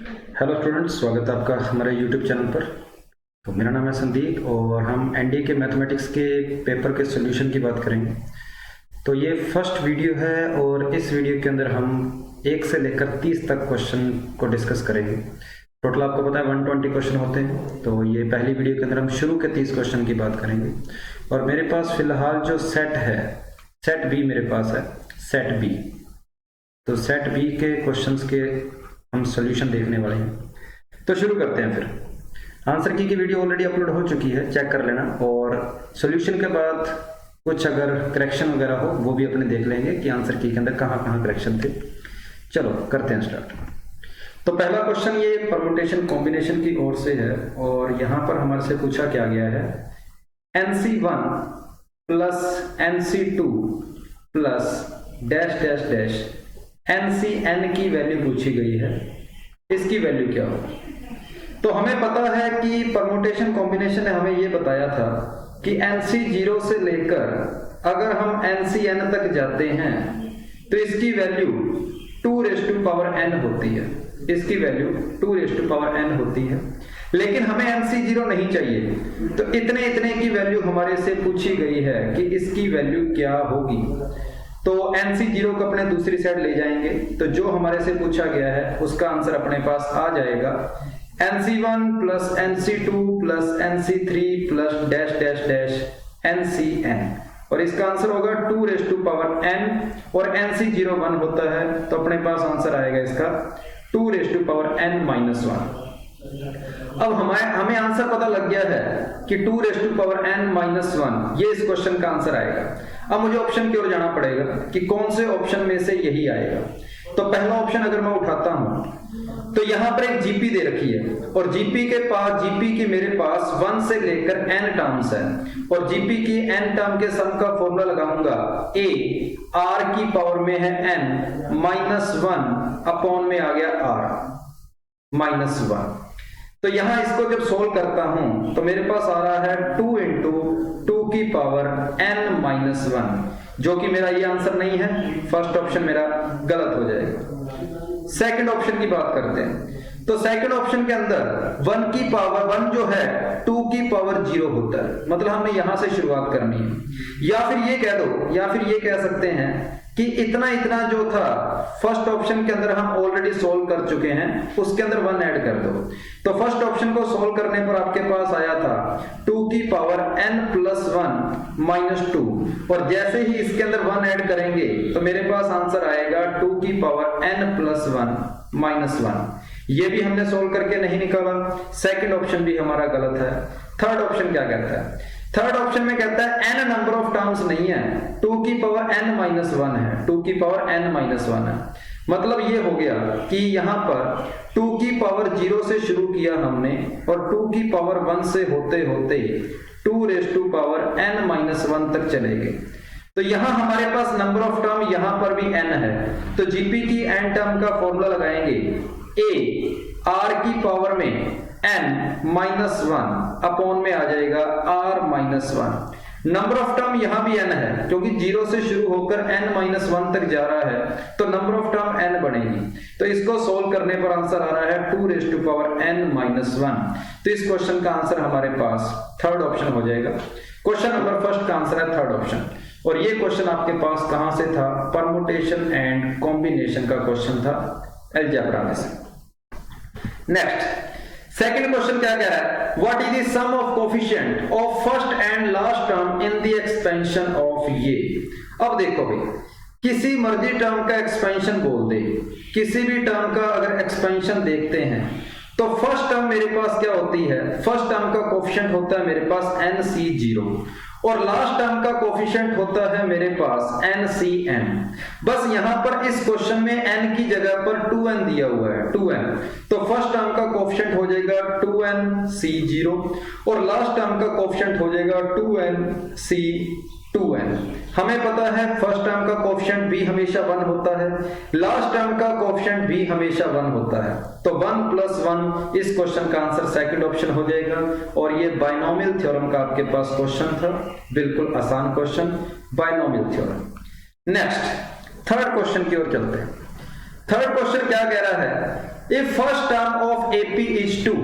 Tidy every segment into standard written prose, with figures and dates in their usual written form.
Hello students, स्वागत है आपका हमारे यूट्यूब चैनल पर। तो मेरा नाम है संदीप और हम एनडीए के मैथमेटिक्स के पेपर के सॉल्यूशन की बात करेंगे। तो ये फर्स्ट वीडियो है और इस वीडियो के अंदर हम 1 से लेकर 30 तक क्वेश्चन को डिस्कस करेंगे। टोटल आपको पता है 120 क्वेश्चन होते हैं। तो ये पहली वीडियो के अंदर हम शुरू के 30 क्वेश्चन की बात करेंगे। और मेरे पास फिलहाल जो सेट है, सेट बी मेरे पास है, सेट बी। तो सेट बी के क्वेश्चंस के हम सॉल्यूशन देखने वाले हैं। तो शुरू करते हैं। फिर आंसर की वीडियो ऑलरेडी अपलोड हो चुकी है, चेक कर लेना। और सॉल्यूशन के बाद कुछ अगर करेक्शन वगैरह हो वो भी अपने देख लेंगे कि आंसर की के अंदर कहाँ कहाँ करेक्शन थे। चलो करते हैं स्टार्ट। तो पहला क्वेश्चन ये परम्यूटेशन कॉम्बिनेशन की ओर से है और यहाँ पर हमारे से पूछा क्या गया है, NC1 plus NC2 plus dash dash dash NCN की वैल्यू पूछी गई है, इसकी वैल्यू क्या होगी। तो हमें पता है कि परम्यूटेशन कॉम्बिनेशन ने हमें ये बताया था कि NC0 से लेकर अगर हम NCN तक जाते हैं तो इसकी वैल्यू 2n होती है, इसकी वैल्यू 2n होती है। लेकिन हमें NC0 नहीं चाहिए, तो इतने इतने की वैल्यू हमारे से पूछी गई है कि इसकी वैल्यू क्या होगी। तो NC0 को अपने दूसरी साइड ले जाएंगे तो जो हमारे से पूछा गया है उसका आंसर अपने पास आ जाएगा NC1 plus NC2 plus NC3 plus dash dash dash NCN, और इसका आंसर होगा 2n और NC0 1 होता है तो अपने पास आंसर आएगा इसका 2n-1। अब हमें आंसर पता लग गया है कि 2n-1 ये इस क्वेश्चन का आंसर आएगा। अब मुझे ऑप्शन की ओर जाना पड़ेगा कि कौन से ऑप्शन में से यही आएगा। तो पहला ऑप्शन अगर मैं उठाता हूं तो यहां पर एक जीपी दे रखी है और जीपी की मेरे पास 1 से लेकर n टर्म्स है और जीपी की n टर्म के सम का फॉर्मूला लगाऊंगा a r की पावर में है n -1 अपॉन में आ गया r -1। तो यहां इसको जब सोल्व करता हूं तो मेरे पास आ रहा है 2 × 2 की पावर n-1, जो कि मेरा ये आंसर नहीं है, फर्स्ट ऑप्शन मेरा गलत हो जाएगा। सेकंड ऑप्शन की बात करते हैं। तो सेकंड ऑप्शन के अंदर 1 की पावर 1 जो है 2 की पावर 0 होता है, मतलब हमें यहां से शुरुआत करनी है। या फिर ये कह सकते हैं कि इतना इतना जो था फर्स्ट ऑप्शन के अंदर हम ऑलरेडी सोल्व कर चुके हैं, उसके अंदर 1 ऐड कर दो। तो फर्स्ट ऑप्शन को सोल्व करने पर आपके पास आया था 2 की पावर n+1 -2, और जैसे ही इसके अंदर 1 ऐड करेंगे तो मेरे पास आंसर आएगा 2 की पावर n+1 -1। ये भी हमने सोल्व करके नहीं निकाला, सेकंड ऑप्शन भी हमारा गलत है। थर्ड ऑप्शन क्या कहता है? थर्ड ऑप्शन में कहता है n नंबर ऑफ टर्म्स नहीं है, 2 की पावर n-1 है, 2 की पावर n-1 है। मतलब ये हो गया कि यहां पर 2 की पावर 0 से शुरू किया हमने और 2 की पावर 1 से होते होते 2n-1 तक चले गए। तो यहां हमारे पास नंबर ऑफ टर्म यहां पर भी n है, तो जीपी की n टर्म का फॉर्मूला लगाएंगे a r की पावर में n-1 अपॉन में आ जाएगा r-1। नंबर ऑफ टर्म यहां भी n है क्योंकि 0 से शुरू होकर n-1 तक जा रहा है, तो नंबर ऑफ टर्म n बनेगी। तो इसको सोल्व करने पर आंसर आ रहा है 2n-1। तो इस क्वेश्चन का आंसर हमारे पास थर्ड ऑप्शन हो जाएगा। क्वेश्चन नंबर फर्स्ट का आंसर है थर्ड ऑप्शन। और ये क्वेश्चन आपके पास कहां से था? परम्यूटेशन एंड कॉम्बिनेशन का क्वेश्चन था, अलजेब्रा में से। नेक्स्ट सेकंड क्वेश्चन क्या कह रहा है? What is the sum of coefficient of first and last term in the expansion of ये। अब देखो भाई, किसी मर्जी टर्म का एक्सपेंशन बोल दे, किसी भी टर्म का अगर एक्सपेंशन देखते हैं तो फर्स्ट टर्म मेरे पास क्या होती है? फर्स्ट टर्म का कोफिशिएंट होता है मेरे पास NC0 और लास्ट टर्म का कोफिशिएंट होता है मेरे पास NCN। बस यहां पर इस क्वेश्चन में n की जगह पर 2n दिया हुआ है, 2n। तो फर्स्ट टर्म का कोफिशिएंट हो जाएगा 2nC0 और लास्ट टर्म का कोफिशिएंट हो जाएगा 2nC2n। हमें पता है फर्स्ट टर्म का कोफिशिएंट भी हमेशा 1 होता है, लास्ट टर्म का कोफिशिएंट भी हमेशा 1 होता है। तो 1 + 1 इस क्वेश्चन का आंसर सेकंड ऑप्शन हो जाएगा। और ये बायनोमियल थ्योरम का आपके पास क्वेश्चन था, बिल्कुल आसान question, binomial theorem. Next third question की ओर चलते हैं। थर्ड क्वेश्चन क्या कह रहा है? If first term of AP is 2,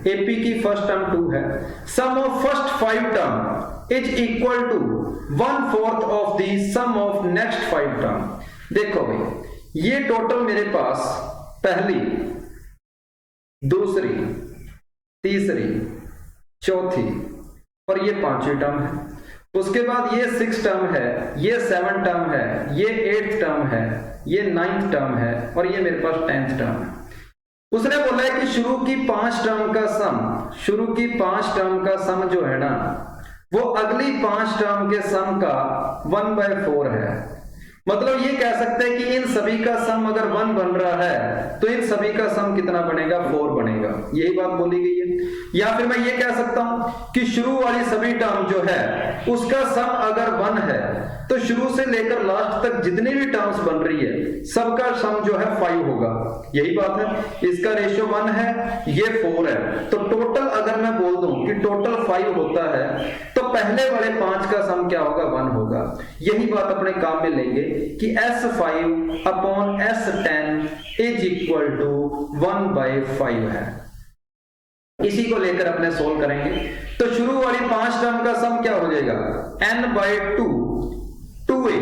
AP की फर्स्ट टर्म 2 है, sum of first 5 term is equal to 1/4 of the sum of next 5 term. देखो भाई, ये टोटल मेरे पास पहली, दूसरी, तीसरी, चौथी और ये 5वीं टर्म है। उसके बाद ये 6 टर्म है, ये 7 टर्म है, ये 8th टर्म है, ये 9th टर्म है और ये मेरे पास 10th टर्म है। उसने बोला है कि शुरू की 5 टर्म का सम, शुरू की 5 टर्म का सम जो है ना, वो अगली 5 टर्म के सम का 1/4 है। मतलब ये कह सकते हैं कि इन सभी का सम अगर 1 बन रहा है तो इन सभी का सम कितना बनेगा, 4 बनेगा। यही बात बोली गई है। या फिर मैं ये कह सकता हूं कि शुरू वाली सभी टर्म जो है उसका सम अगर 1 है तो शुरू से लेकर लास्ट तक जितनी भी टर्म्स बन रही है सबका सम जो है 5 होगा। यही बात है। इसका रेशियो 1 है, ये 4 है, तो टोटल अगर मैं बोल दूं कि टोटल 5 होता है तो पहले वाले 5 का सम क्या होगा, 1 होगा। यही बात अपने काम में लेंगे कि S5 upon S10 is equal to 1/5 है। इसी को लेकर अपने सोल्व करेंगे। तो शुरू वाली 5 टर्म का सम क्या हो जाएगा, n/2, 2a,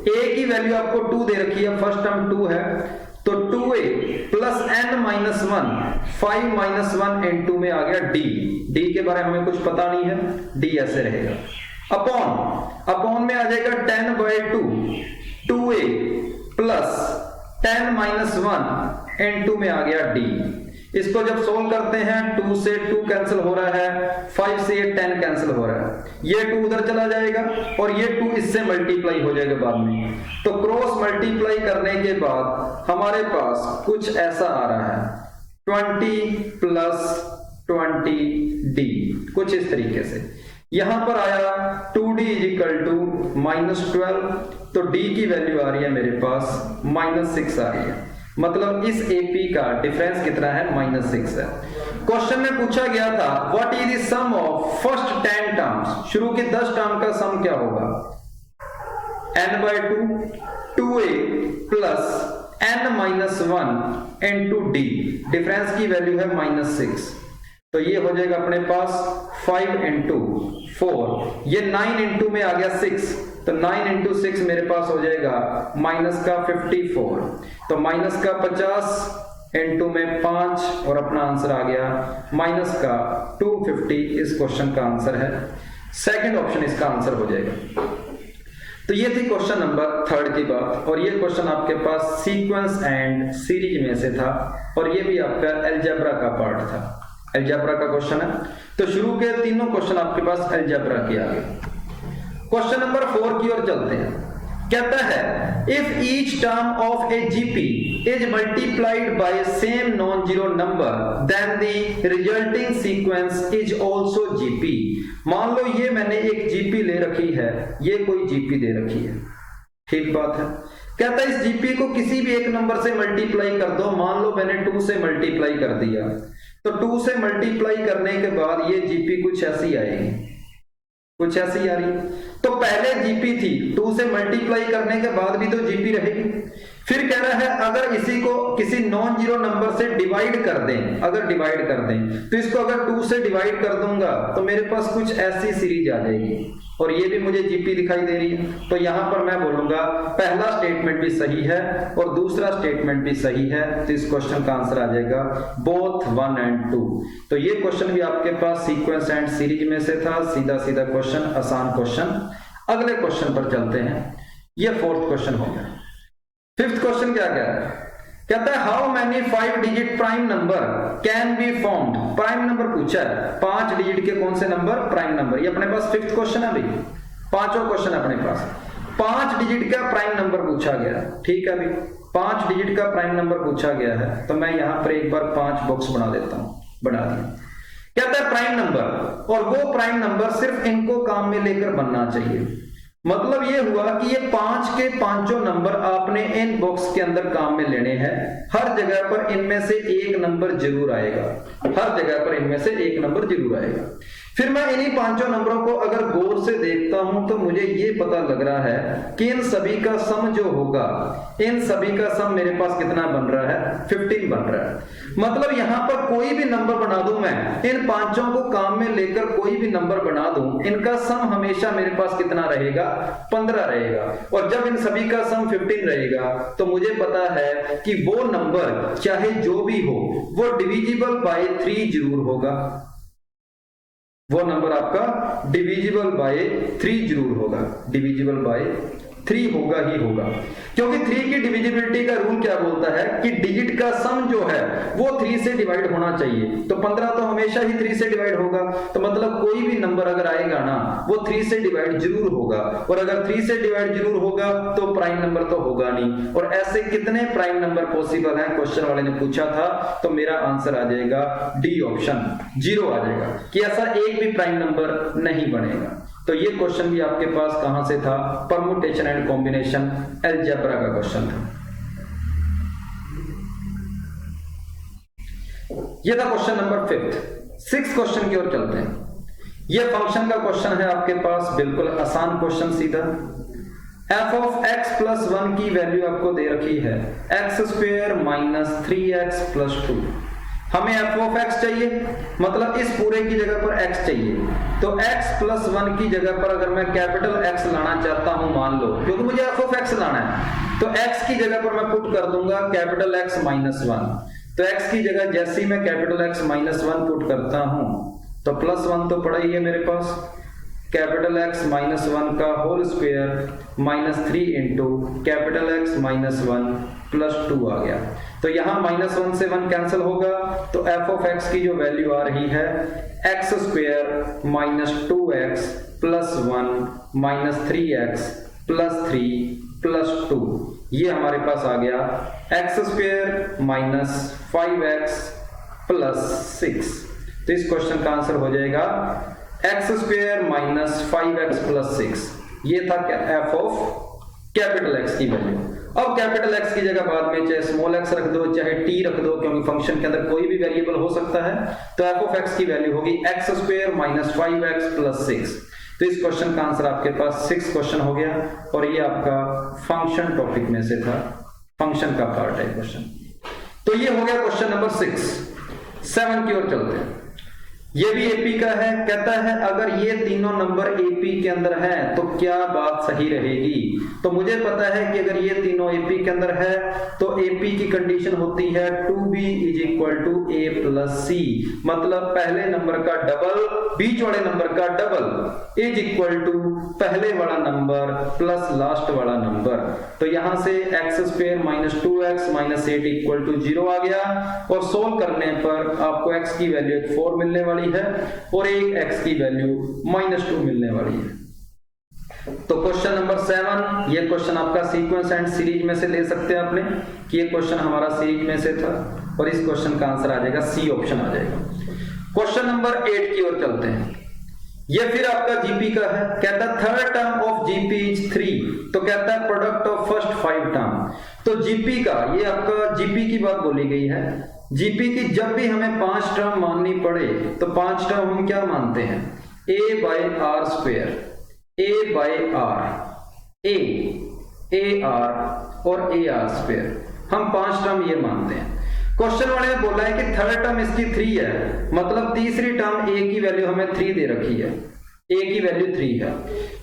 a की वैल्यू आपको 2 दे रखी है, फर्स्ट टर्म 2 है, तो 2a प्लस n-1, 5 - 1 n2 में आ गया d के बारे में हमें कुछ पता नहीं है, d ऐसे रहेगा। अपॉन में आ जाएगा 10/2, 2a प्लस 10 - 1 n2 में आ गया d। इसको जब सोल्व करते हैं 2 से 2 कैंसिल हो रहा है, 5 से 10 कैंसिल हो रहा है, ये 2 उधर चला जाएगा और ये 2 इससे मल्टीप्लाई हो जाएगा बाद में। तो क्रॉस मल्टीप्लाई करने के बाद हमारे पास कुछ ऐसा आ रहा है, 20 + 20d, कुछ इस तरीके से। यहां पर आया 2d = -12, तो d की वैल्यू आ रही है मेरे पास -6 आ रही है। मतलब इस AP का डिफरेंस कितना है, -6 है। क्वेश्चन में पूछा गया था what is the sum of first 10 terms, शुरू के 10 टर्म का सम क्या होगा, n/2, 2a plus n-1 into d, difference की वैल्यू है -6, तो ये हो जाएगा अपने पास 5 × 4, ये 9 × में आ गया 6, तो 9 × 6 मेरे पास हो जाएगा -54, तो -50 × में 5 और अपना आंसर आ गया -250। इस क्वेश्चन का आंसर है, सेकंड ऑप्शन इसका आंसर हो जाएगा। तो ये थी क्वेश्चन नंबर 3 की बात, और ये क्वेश्चन आपके पास सीक्वेंस एंड सीरीज में से था और ये भी आपका अलजेब्रा का पार्ट था, अलजेब्रा का क्वेश्चन है। तो शुरू के तीनों क्वेश्चन आपके पास अलजेब्रा के आ गए। क्वेश्चन नंबर 4 की ओर चलते हैं। कहता है if each term of a GP is multiplied by same non zero number then the resulting sequence is also GP. मान लो ये मैंने एक जीपी ले रखी है, ये कोई जीपी दे रखी है, ठीक बात है। कहता है इस जीपी को किसी भी एक नंबर से मल्टीप्लाई कर दो, मान लो मैंने 2 से मल्टीप्लाई कर दिया, तो 2 से मल्टीप्लाई करने के बाद ये जीपी कुछ ऐसी आएगी, कुछ ऐसी आ रही है। तो पहले जीपी थी, 2 से मल्टीप्लाई करने के बाद भी तो जीपी रहेगी। फिर कह रहा है अगर इसी को किसी नॉन जीरो नंबर से डिवाइड कर दें, अगर डिवाइड कर दें तो इसको अगर 2 से डिवाइड कर दूंगा तो मेरे पास कुछ ऐसी सीरीज आ जाएगी, और ये भी मुझे जीपी दिखाई दे रही है। तो यहां पर मैं बोलूंगा पहला स्टेटमेंट भी सही है और दूसरा स्टेटमेंट भी सही है, तो इस क्वेश्चन का आंसर आ जाएगा बोथ 1 and 2। तो ये क्वेश्चन भी आपके पास सीक्वेंस एंड सीरीज में से था, सीधा सीधा क्वेश्चन, आसान क्वेश्चन। अगले क्वेश्चन पर चलते हैं, ये 4th क्वेश्चन हो गया। 5th क्वेश्चन क्या कह रहा है, कहता है how many 5 digit prime number can be formed. Prime number पूछा है, 5 डिजिट के कौन से नंबर, प्राइम नंबर। ये अपने पास 5th क्वेश्चन है भाई, 5वां क्वेश्चन है अपने पास। 5 डिजिट का प्राइम नंबर पूछा गया है, ठीक है भाई, 5 डिजिट का प्राइम नंबर पूछा गया है। तो मैं यहां पर एक बार 5 बॉक्स बना देता हूं, बना दिया। कहता है प्राइम नंबर, और वो प्राइम नंबर सिर्फ इनको काम में लेकर बनना चाहिए। मतलब ये हुआ कि ये 5 के पांचों नंबर आपने इन बॉक्स के अंदर काम में लेने हैं। हर जगह पर इनमें से एक नंबर जरूर आएगा, हर जगह पर इनमें से एक नंबर जरूर आएगा। फिर मैं इन्हीं पांचों नंबरों को अगर गौर से देखता हूं तो मुझे ये पता लग रहा है कि इन सभी का सम जो होगा, इन सभी का सम मेरे पास कितना बन रहा है, 15 बन रहा है। मतलब यहां पर कोई भी नंबर बना दूं, मैं इन पांचों को काम में लेकर कोई भी नंबर बना दूं, इनका सम हमेशा मेरे पास कितना रहेगा, 15 रहेगा। और जब इन सभी का सम 15 रहेगा तो मुझे पता है कि वो नंबर चाहे जो भी हो वो डिविजिबल बाय 3 जरूर होगा। वो नंबर आपका डिविजिबल बाय 3 जरूर होगा, डिविजिबल बाय 3 होगा ही होगा, क्योंकि 3 की डिविजिबिलिटी का रूल क्या बोलता है कि डिजिट का सम जो है वो 3 से डिवाइड होना चाहिए। तो 15 तो हमेशा ही 3 से डिवाइड होगा, तो मतलब कोई भी नंबर अगर आएगा ना वो 3 से डिवाइड जरूर होगा। और अगर 3 से डिवाइड जरूर होगा तो प्राइम नंबर तो होगा नहीं। और ऐसे कितने प्राइम नंबर पॉसिबल हैं, क्वेश्चन वाले ने पूछा था, तो मेरा आंसर आ जाएगा डी ऑप्शन, 0 आ जाएगा कि ऐसा एक भी प्राइम नंबर नहीं बनेगा। तो ये क्वेश्चन भी आपके पास कहां से था, परमुटेशन एंड कॉम्बिनेशन अलजेब्रा का क्वेश्चन था। ये था क्वेश्चन नंबर 5। 6 क्वेश्चन की ओर चलते हैं। ये फंक्शन का क्वेश्चन है आपके पास, बिल्कुल आसान क्वेश्चन सीधा। f ऑफ x प्लस 1 की वैल्यू आपको दे रखी है x square minus 3x plus 2। हमें f ऑफ x चाहिए, मतलब इस पूरे की जगह पर x चाहिए। तो x प्लस 1 की जगह पर अगर मैं कैपिटल X लाना चाहता हूं, मान लो, क्योंकि मुझे f ऑफ x लाना है, तो x की जगह पर मैं पुट कर दूंगा कैपिटल X माइनस 1। तो x की जगह जैसे ही मैं कैपिटल X माइनस 1 पुट करता हूं तो प्लस 1 तो पड़ा ही है मेरे पास, कैपिटल X माइनस 1 का whole square minus 3 into capital X minus 1 plus 2 आ गया। तो यहां माइनस 1 से 1 कैंसिल होगा, तो f ऑफ x की जो वैल्यू आ रही है x square minus 2x plus 1 minus 3x plus 3 plus 2, ये हमारे पास आ गया x square minus 5x plus 6। तो इस क्वेश्चन का आंसर हो जाएगा x square minus 5x plus 6। ये था f ऑफ कैपिटल X की वैल्यू। अब कैपिटल X की जगह बाद में चाहे स्मॉल x रख दो चाहे t रख दो, क्योंकि फंक्शन के अंदर कोई भी वेरिएबल हो सकता है। तो f ऑफ x की वैल्यू होगी x square minus 5x plus 6। तो इस क्वेश्चन का आंसर आपके पास 6 क्वेश्चन हो गया, और ये आपका फंक्शन टॉपिक में से था, फंक्शन का पार्ट है क्वेश्चन। तो ये हो गया क्वेश्चन नंबर 6। 7 की ओर चलते हैं। ये भी एपी का है। कहता है अगर ये तीनों नंबर एपी के अंदर हैं तो क्या बात सही रहेगी। तो मुझे पता है कि अगर ये तीनों एपी के अंदर है तो एपी की कंडीशन होती है 2b is equal to a plus c, मतलब पहले नंबर का डबल बीच वाले नंबर का डबल इज इक्वल टू पहले वाला नंबर प्लस लास्ट वाला नंबर। तो यहां से x square minus 2x minus 8 equal to 0 आ गया, और सोल्व करने पर आपको x की वैल्यू 4 मिलने वाली है और एक x की वैल्यू -2 मिलने वाली है। तो क्वेश्चन नंबर 7, ये क्वेश्चन आपका सीक्वेंस एंड सीरीज में से ले सकते हैं आपने कि ये क्वेश्चन हमारा सीरीज में से था, और इस क्वेश्चन का आंसर आ जाएगा सी ऑप्शन आ जाएगा। क्वेश्चन नंबर 8 की ओर चलते हैं। ये फिर आपका जीपी का है। कहता है third term of GP is 3, तो कहता है प्रोडक्ट ऑफ फर्स्ट 5 टर्म। तो जीपी का, ये आपका जीपी की बात बोली गई है। जीपी की जब भी हमें 5 टर्म माननी पड़े तो 5 टर्म हम क्या मानते हैं, a by r square, a by r, a r और ए आर स्क्वायर, हम 5 टर्म ये मानते हैं। क्वेश्चन वाले ने बोला है कि थर्ड टर्म इसकी 3 है, मतलब तीसरी टर्म a की वैल्यू हमें 3 दे रखी है, a की वैल्यू 3 है।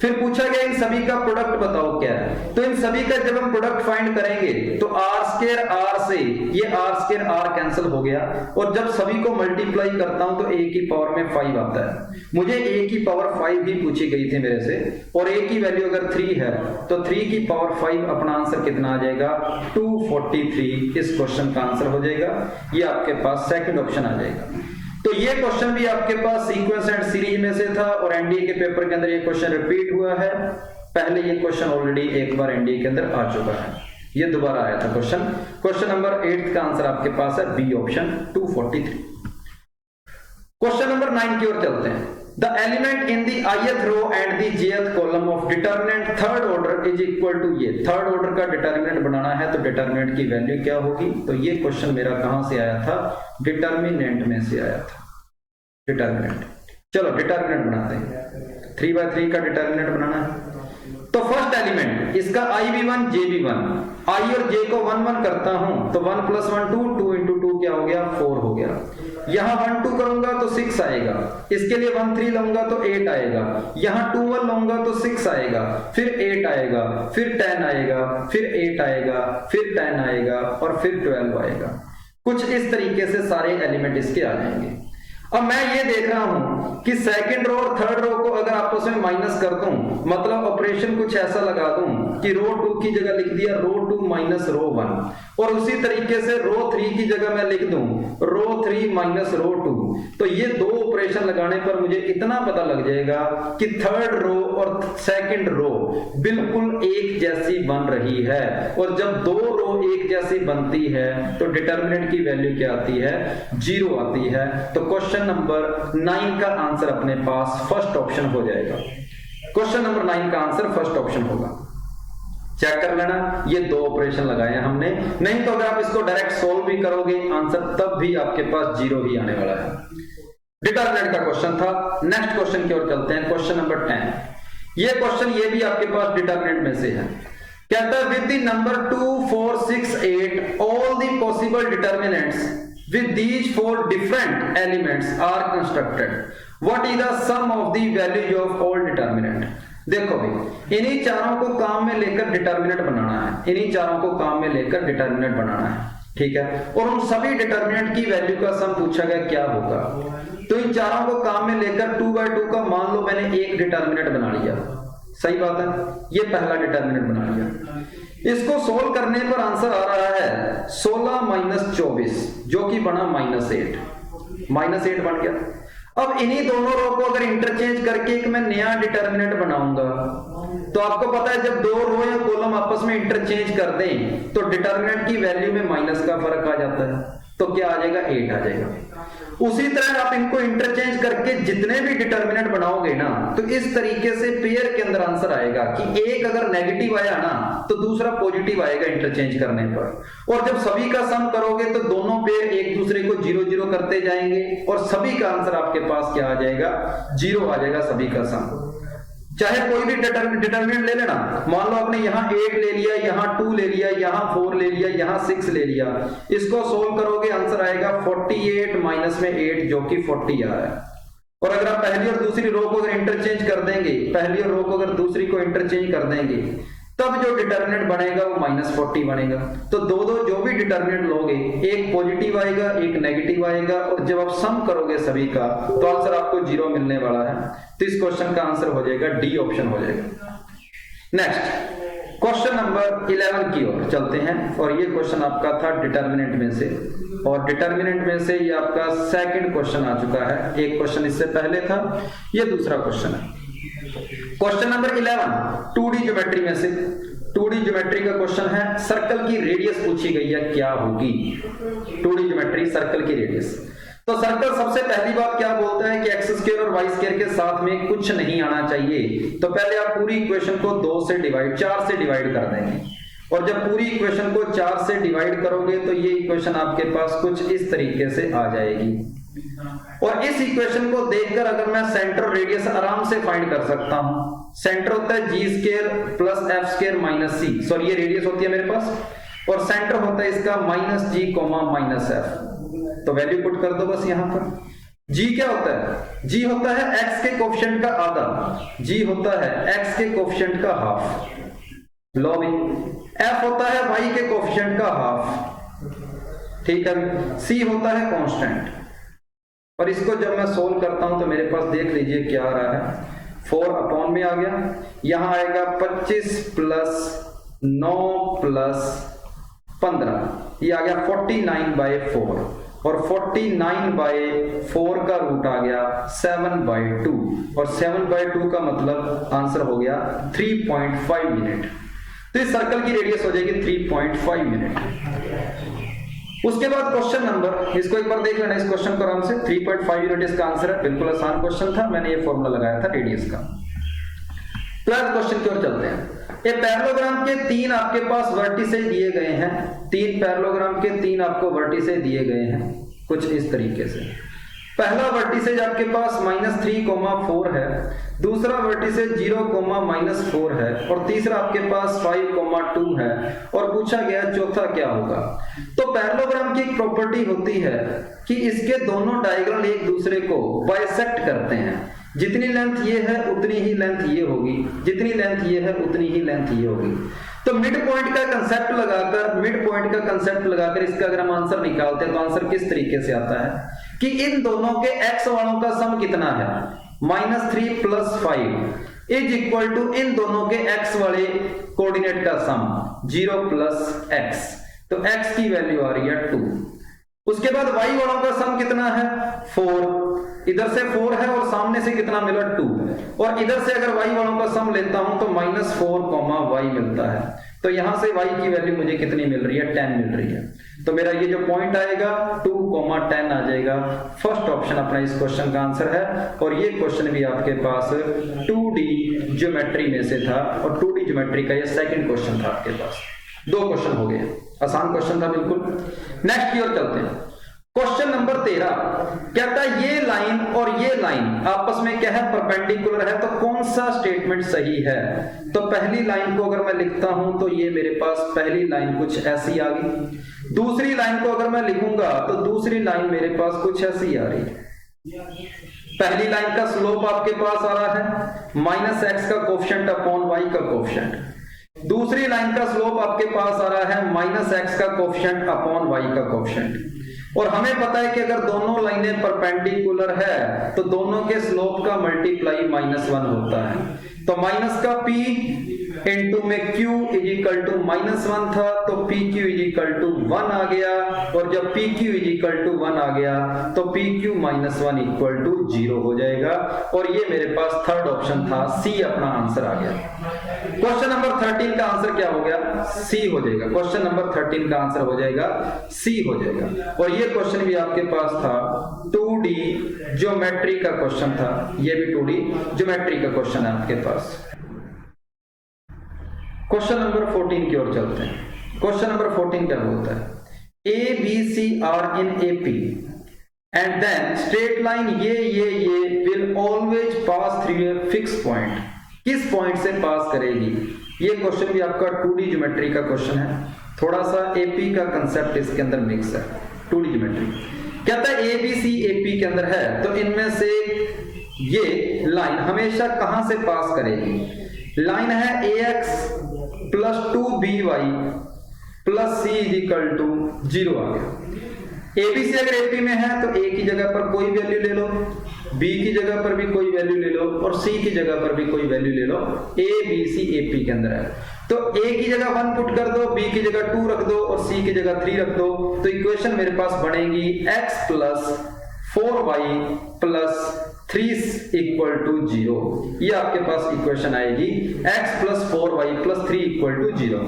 फिर पूछा गया इन सभी का प्रोडक्ट बताओ क्या है। तो इन सभी का जब हम प्रोडक्ट फाइंड करेंगे तो आर स्क्वायर आर से ये आर स्क्वायर आर कैंसिल हो गया, और जब सभी को मल्टीप्लाई करता हूं तो a की पावर में 5 आता है। मुझे a की पावर 5 ही पूछी गई थी मेरे से, और a की वैल्यू अगर 3 है तो 3 की पावर 5, अपना आंसर कितना आ जाएगा 243। इस क्वेश्चन का आंसर हो जाएगा, ये आपके पास सेकंड ऑप्शन आ जाएगा। तो ये क्वेश्चन भी आपके पास सीक्वेंस एंड सीरीज में से था, और एनडीए के पेपर के अंदर ये क्वेश्चन रिपीट हुआ है। पहले ये क्वेश्चन ऑलरेडी एक बार एनडीए के अंदर आ चुका है, ये दोबारा आया था क्वेश्चन। क्वेश्चन नंबर 8 का आंसर आपके पास है बी ऑप्शन 243। क्वेश्चन नंबर 9 की ओर चलते हैं। The element in the ith row and the jth column of determinant third order is equal to ये थर्ड ऑर्डर का डिटर्मिनेंट बनाना है, तो डिटर्मिनेंट की वैल्यू क्या होगी। तो ये क्वेश्चन मेरा कहां से आया था, डिटर्मिनेंट में से आया था, डिटर्मिनेंट। चलो डिटर्मिनेंट बनाते हैं। 3/3 का डिटर्मिनेंट बनाना है। तो फर्स्ट एलिमेंट इसका i भी1 j भी 1, i और j को 1 1 करता हूं तो 1 + 1 2, 2 × 2 क्या हो गया 4 हो गया। यहां 1 2 करूंगा तो 6 आएगा, इसके लिए 1 3 लूंगा तो 8 आएगा, यहां 2 1 लूंगा तो 6 आएगा, फिर 8 आएगा, फिर 10 आएगा, फिर 8 आएगा, फिर 10 आएगा और फिर 12 आएगा। कुछ इस तरीके से सारे एलिमेंट इसके आ जाएंगे। अब मैं ये देख रहा हूं कि सेकंड रो और थर्ड रो को अगर आपस में माइनस कर दूं, मतलब ऑपरेशन कुछ ऐसा लगा दूं कि रो 2 की जगह लिख दिया रो 2 - रो 1, और उसी तरीके से रो 3 की जगह मैं लिख दूं रो 3 - रो 2, तो ये दो ऑपरेशन लगाने पर मुझे इतना पता लग जाएगा कि थर्ड रो और सेकंड रो बिल्कुल एक जैसी बन रही है। और जब दो रो एक जैसी बनती है तो डिटर्मिनेंट की वैल्यू क्या आती है 0 आती है। तो क्वेश्चन नंबर 9 का आंसर अपने पास फर्स्ट ऑप्शन हो जाएगा। क्वेश्चन नंबर 9 का आंसर फर्स्ट ऑप्शन होगा। चेक कर लेना, ये दो ऑपरेशन लगाए हैं हमने। नहीं तो अगर आप इसको डायरेक्ट सोल्व भी करोगे आंसर तब भी आपके पास 0 ही आने वाला है। डिटर्मिनेंट का क्वेश्चन था। नेक्स्ट क्वेश्चन की ओर चलते हैं, क्वेश्चन नंबर 10। ये क्वेश्चन ये भी आपके पास डिटर्मिनेंट में से है। कहता है with the number 2 4 6 8 all the possible determinants with these 4 different elements are constructed, what is the sum of the values of all determinant। देखो भाई इन्हीं चारों को काम में लेकर डिटर्मिनेंट बनाना है, इन्हीं चारों को काम में लेकर डिटर्मिनेंट बनाना है, ठीक है। और उन सभी डिटर्मिनेंट की वैल्यू का सम पूछा गया क्या होगा। तो इन चारों को काम में लेकर 2/2 का मान लो मैंने एक डिटर्मिनेंट बना लिया, सही बात है, ये पहला डिटर्मिनेंट बना लिया। इसको सोल्व करने पर आंसर आ रहा है 16 - 24 जो कि बना -8 बन गया। अब इन्हीं दोनों रो को अगर इंटरचेंज करके एक मैं नया डिटर्मिनेंट बनाऊंगा तो आपको पता है जब दो रो या कॉलम आपस में इंटरचेंज कर दें तो डिटर्मिनेंट की वैल्यू में माइनस का फर्क आ जाता है, तो क्या आ जाएगा 8 आ जाएगा। उसी तरह आप इनको इंटरचेंज करके जितने भी डिटर्मिनेंट बनाओगे ना तो इस तरीके से पेयर के अंदर आंसर आएगा कि एक अगर नेगेटिव आया ना तो दूसरा पॉजिटिव आएगा इंटरचेंज करने पर। और जब सभी का सम करोगे तो दोनों पेयर एक दूसरे को 0 0 करते जाएंगे और सभी का आंसर आपके पास क्या आ जाएगा 0 आ जाएगा सभी का सम। चाहे कोई भी डिटर्मिनेंट ले लेना, मान लो आपने यहाँ 8 ले लिया, यहाँ 2 ले लिया, यहाँ 4 ले लिया, यहाँ 6 ले लिया, इसको सोल्व करोगे आंसर आएगा 48 माइनस में 8 जो कि 40 आ रहा है। और अगर आप पहली और दूसरी रो को अगर इंटरचेंज कर देंगे, पहली और रो को अगर दूसरी को इंटरचेंज कर देंगे तब जो डिटर्मिनेंट बनेगा वो -40 बनेगा। तो दो जो भी डिटर्मिनेंट लोगे एक पॉजिटिव आएगा एक नेगेटिव आएगा और जब आप सम करोगे सभी का तो आंसर आपको 0 मिलने वाला है। तो इस क्वेश्चन का आंसर हो जाएगा डी ऑप्शन हो जाएगा। नेक्स्ट क्वेश्चन नंबर 11 की ओर चलते हैं और ये क्वेश्चन आपका था डिटर्मिनेंट में से, और डिटर्मिनेंट में से ये आपका सेकंड क्वेश्चन आ चुका है। एक क्वेश्चन इससे पहले था, ये दूसरा क्वेश्चन है। क्वेश्चन नंबर 11 2D ज्योमेट्री में से, 2D ज्योमेट्री का क्वेश्चन है। सर्कल की रेडियस पूछी गई है क्या होगी। 2D ज्योमेट्री सर्कल की रेडियस। तो सर्कल सबसे पहली बात क्या बोलता है कि x² और y² के साथ में कुछ नहीं आना चाहिए। तो पहले आप पूरी इक्वेशन को 4 से डिवाइड कर देंगे और जब पूरी इक्वेशन को 4 से डिवाइड करोगे तो ये इक्वेशन आपके पास कुछ इस तरीके से आ जाएगी। और इस इक्वेशन को देखकर अगर मैं सेंटर रेडियस आराम से फाइंड कर सकता हूं। सेंटर होता है g² + f² - c, सॉरी ये रेडियस होती है मेरे पास और सेंटर होता है इसका -g, -f। तो वैल्यू पुट कर दो बस यहां पर। g क्या होता है, g होता है x के कोफिशिएंट का आधा, g होता है x के कोफिशिएंट का हाफ, लो भी। f होता है y के कोफिशिएंट का हाफ, ठीक है। c होता है कांस्टेंट। और इसको जब मैं सोल्व करता हूं तो मेरे पास देख लीजिए क्या आ रहा है, 4 अपॉन में आ गया, यहां आएगा 25 + 9 + 15, ये आ गया 49/4 और 49/4 का रूट आ गया 7/2 और 7/2 का मतलब आंसर हो गया 3.5 मिनट। तो इस सर्कल की रेडियस हो जाएगी 3.5 मिनट। उसके बाद क्वेश्चन नंबर, इसको एक बार देख लेना इस क्वेश्चन को आराम से। 3.5 यूनिट इसका आंसर है, बिल्कुल आसान क्वेश्चन था, मैंने ये फॉर्मूला लगाया था रेडियस का। 12th क्वेश्चन की ओर चलते हैं। ये पैरेललोग्राम के 3 आपके पास वर्टिसेस दिए गए हैं, 3 पैरेललोग्राम के 3 आपको वर्टिसेस दिए गए हैं कुछ इस तरीके से। पहला वर्टिसेज आपके पास -3,4 है, दूसरा वर्टिसेज 0,-4 है और तीसरा आपके पास 5,2 है और पूछा गया चौथा क्या होगा। तो पैरेललोग्राम की एक प्रॉपर्टी होती है कि इसके दोनों डायगोनल एक दूसरे को बाइसेक्ट करते हैं। जितनी लेंथ ये है उतनी ही लेंथ ये होगी, जितनी लेंथ ये है उतनी ही लेंथ ये होगी। तो मिड पॉइंट का कंसेप्ट लगाकर इसका अगर हम आंसर निकालते हैं तो आंसर किस तरीके से आता है कि इन दोनों के x वालों का सम कितना है, -3 + 5 इज इक्वल टू इन दोनों के x वाले कोऑर्डिनेट का सम 0 + x। तो x की वैल्यू आ रही है 2। उसके बाद y वालों का सम कितना है 4, इधर से 4 है और सामने से कितना मिला 2, और इधर से अगर y वालों का सम लेता हूं तो -4, y मिलता है। तो यहां से y की वैल्यू मुझे कितनी मिल रही है, 10 मिल रही है। तो मेरा ये जो पॉइंट आएगा 2,10 आ जाएगा। फर्स्ट ऑप्शन अपना इस क्वेश्चन का आंसर है। और ये क्वेश्चन भी आपके पास 2D ज्योमेट्री में से था और 2D ज्योमेट्री का ये सेकंड क्वेश्चन था आपके पास। 2 क्वेश्चन हो गए, आसान क्वेश्चन था बिल्कुल। नेक्स्ट की ओर चलते हैं। क्वेश्चन नंबर 13 कहता है ये लाइन और ये लाइन आपस में क्या है, परपेंडिकुलर है, तो कौन सा स्टेटमेंट सही है। तो पहली लाइन को अगर मैं लिखता हूं तो ये मेरे पास पहली लाइन कुछ ऐसी आ गई। दूसरी लाइन को अगर मैं लिखूंगा तो दूसरी लाइन मेरे पास कुछ ऐसी आ रही है। पहली लाइन का स्लोप आपके पास आ रहा है -x का कोफिशिएंट अपॉन y का कोफिशिएंट। दूसरी लाइन का स्लोप आपके पास आ रहा है -x का कोफिशिएंट अपॉन y का कोफिशिएंट। और हमें पता है कि अगर दोनों लाइनें परपेंडिकुलर है तो दोनों के स्लोप का मल्टीप्लाई -1 होता है। तो माइनस का p इंटू में q = -1 था तो pq = 1 आ गया। और जब pq = 1 आ गया तो pq - 1 = 0 हो जाएगा। और ये मेरे पास थर्ड ऑप्शन था, C अपना आंसर आ गया। क्वेश्चन नंबर 13 का आंसर क्या हो गया, C हो जाएगा। क्वेश्चन नंबर 13 का आंसर हो जाएगा C हो जाएगा। और ये क्वेश्चन भी आपके पास था 2D ज्योमेट्री का क्वेश्चन था, ये भी 2D ज्योमेट्री का क्वेश्चन है आपके पास। क्वेश्चन नंबर 14 की ओर चलते हैं। क्वेश्चन नंबर 14 क्या बोलता है, ABC are in AP and then straight line ये will always pass through a fixed point। किस पॉइंट से पास करेगी। ये क्वेश्चन भी आपका 2D ज्योमेट्री का क्वेश्चन है, थोड़ा सा AP का कंसेप्ट इसके अंदर मिक्स है। 2D ज्योमेट्री कहता है ABC AP के अंदर है तो इनमें से ये लाइन हमेशा कहां से पास करेगी। लाइन है AX + 2BY + C = 0 आ गया। ABC अगर AP में है तो A की जगह पर कोई वैल्यू ले लो, B की जगह पर भी कोई वैल्यू ले लो और C की जगह पर भी कोई वैल्यू ले लो। ABC AP के अंदर है तो A की जगह 1 पुट कर दो, B की जगह 2 रख दो और C की जगह 3 रख दो। तो इक्वेशन मेरे पास बनेगी x + 4y + 3 = 0। ये आपके पास इक्वेशन आएगी x + 4y + 3 = 0।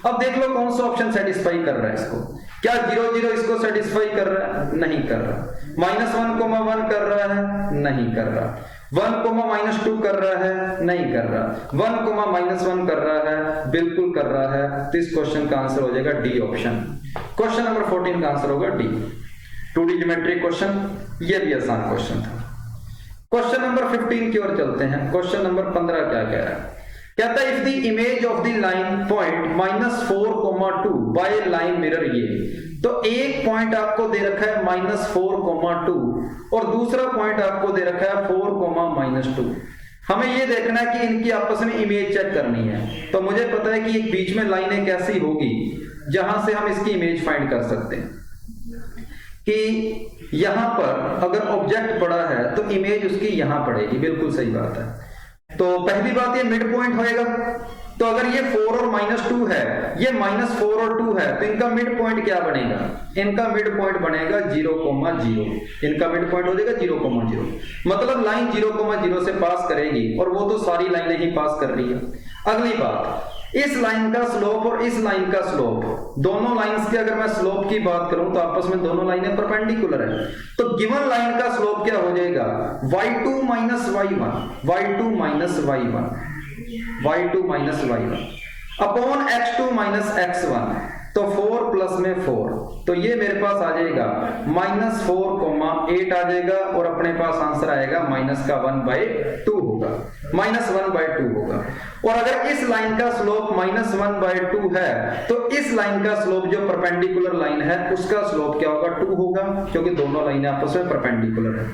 अब देख लो कौन सा ऑप्शन सेटिस्फाई कर रहा है इसको। क्या 0 0 इसको सेटिस्फाई कर रहा है, नहीं कर रहा। -1,1 कर रहा है, नहीं कर रहा। 1,-2 कर रहा है, नहीं कर रहा। 1,-1 कर रहा है, बिल्कुल कर रहा है। तो इस क्वेश्चन का आंसर हो जाएगा डी ऑप्शन। क्वेश्चन नंबर 14 का आंसर होगा डी। 2D ज्योमेट्री क्वेश्चन, ये भी आसान क्वेश्चन था। क्वेश्चन नंबर 15 की ओर चलते हैं। क्वेश्चन नंबर 15 क्या कह रहा है, कहता है if the image of the line point -4,2 by line mirror ये। तो एक पॉइंट आपको दे रखा है -4,2 और दूसरा पॉइंट आपको दे रखा है 4,-2। हमें ये देखना है कि इनकी आपस में इमेज चेक करनी है। तो मुझे पता है कि एक बीच में लाइन एक ऐसी होगी जहां से हम इसकी इमेज फाइंड कर सकते हैं कि यहां पर अगर ऑब्जेक्ट पड़ा है तो इमेज उसकी यहां पड़ेगी, बिल्कुल सही बात है। तो पहली बात ये मिड पॉइंट होएगा। तो अगर ये 4 और -2 है, ये -4 और 2 है, तो इनका मिड पॉइंट क्या बनेगा, इनका मिड पॉइंट बनेगा 0,0। इनका मिड पॉइंट हो जाएगा 0,0। मतलब लाइन 0,0 से पास करेगी और वो तो सारी लाइनें ही पास कर रही है। अगली बात, इस लाइन का स्लोप और इस लाइन का स्लोप, दोनों लाइंस की अगर मैं स्लोप की बात करूं तो आपस में दोनों लाइनें परपेंडिकुलर है। तो गिवन लाइन का स्लोप क्या हो जाएगा, y2 - y1 upon x2 - x1। तो 4 प्लस में 4, तो ये मेरे पास आ जाएगा -4,8 आ जाएगा और अपने पास आंसर आएगा माइनस का 1/2 होगा, -1/2 होगा। और अगर इस लाइन का स्लोप -1/2 है तो इस लाइन का स्लोप जो परपेंडिकुलर लाइन है उसका स्लोप क्या होगा, 2 होगा, क्योंकि दोनों लाइनें आपस में परपेंडिकुलर है।